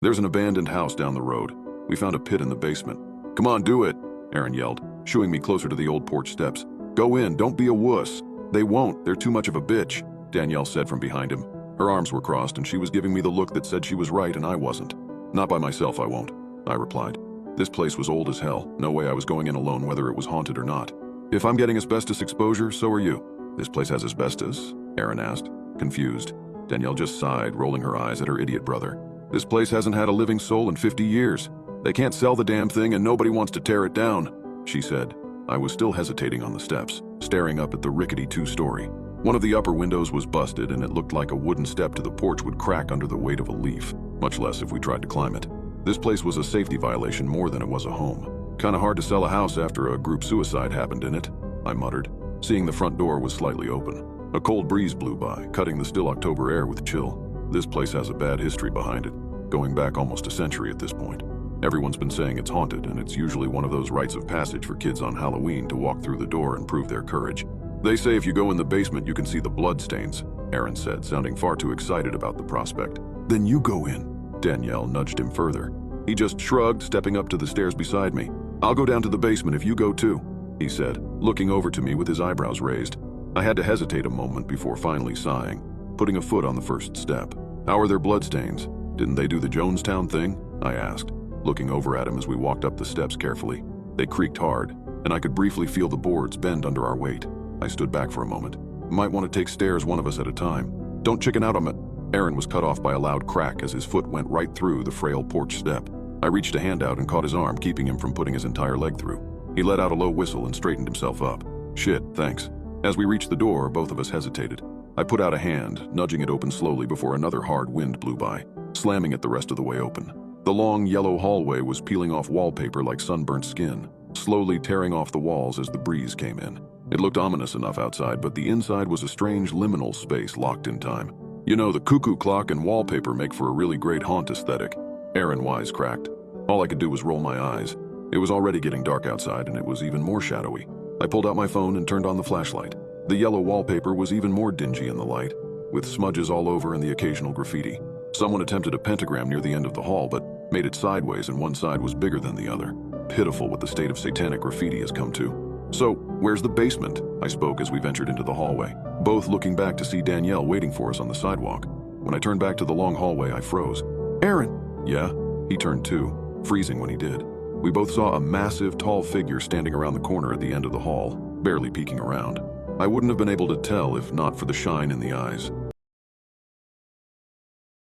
There's an abandoned house down the road. We found a pit in the basement. Come on, do it, Aaron yelled, shooing me closer to the old porch steps. Go in, don't be a wuss. They won't, they're too much of a bitch, Danielle said from behind him. Her arms were crossed and she was giving me the look that said she was right and I wasn't. Not by myself, I won't, I replied. This place was old as hell. No way I was going in alone whether it was haunted or not. If I'm getting asbestos exposure, so are you. This place has asbestos? Aaron asked, confused. Danielle just sighed, rolling her eyes at her idiot brother. This place hasn't had a living soul in 50 years. They can't sell the damn thing and nobody wants to tear it down, she said. I was still hesitating on the steps, staring up at the rickety two-story. One of the upper windows was busted and it looked like a wooden step to the porch would crack under the weight of a leaf, much less if we tried to climb it. This place was a safety violation more than it was a home. Kinda hard to sell a house after a group suicide happened in it, I muttered, seeing the front door was slightly open. A cold breeze blew by, cutting the still October air with chill. This place has a bad history behind it, going back almost a century at this point. Everyone's been saying it's haunted, and it's usually one of those rites of passage for kids on Halloween to walk through the door and prove their courage. They say if you go in the basement, you can see the bloodstains, Aaron said, sounding far too excited about the prospect. Then you go in, Danielle nudged him further. He just shrugged, stepping up to the stairs beside me. I'll go down to the basement if you go too, he said, looking over to me with his eyebrows raised. I had to hesitate a moment before finally sighing, putting a foot on the first step. How are their bloodstains? Didn't they do the Jonestown thing? I asked, looking over at him as we walked up the steps carefully. They creaked hard, and I could briefly feel the boards bend under our weight. I stood back for a moment. Might want to take stairs one of us at a time. Don't chicken out on it. Aaron was cut off by a loud crack as his foot went right through the frail porch step. I reached a hand out and caught his arm, keeping him from putting his entire leg through. He let out a low whistle and straightened himself up. Shit, thanks. As we reached the door, both of us hesitated. I put out a hand, nudging it open slowly before another hard wind blew by, slamming it the rest of the way open. The long, yellow hallway was peeling off wallpaper like sunburnt skin, slowly tearing off the walls as the breeze came in. It looked ominous enough outside, but the inside was a strange liminal space locked in time. You know, the cuckoo clock and wallpaper make for a really great haunt aesthetic, Aaron wisecracked. All I could do was roll my eyes. It was already getting dark outside, and it was even more shadowy. I pulled out my phone and turned on the flashlight. The yellow wallpaper was even more dingy in the light, with smudges all over and the occasional graffiti. Someone attempted a pentagram near the end of the hall, but made it sideways and one side was bigger than the other. Pitiful what the state of satanic graffiti has come to. So, where's the basement? I spoke as we ventured into the hallway, both looking back to see Danielle waiting for us on the sidewalk. When I turned back to the long hallway, I froze. Aaron! Yeah? He turned too, freezing when he did. We both saw a massive, tall figure standing around the corner at the end of the hall, barely peeking around. I wouldn't have been able to tell if not for the shine in the eyes,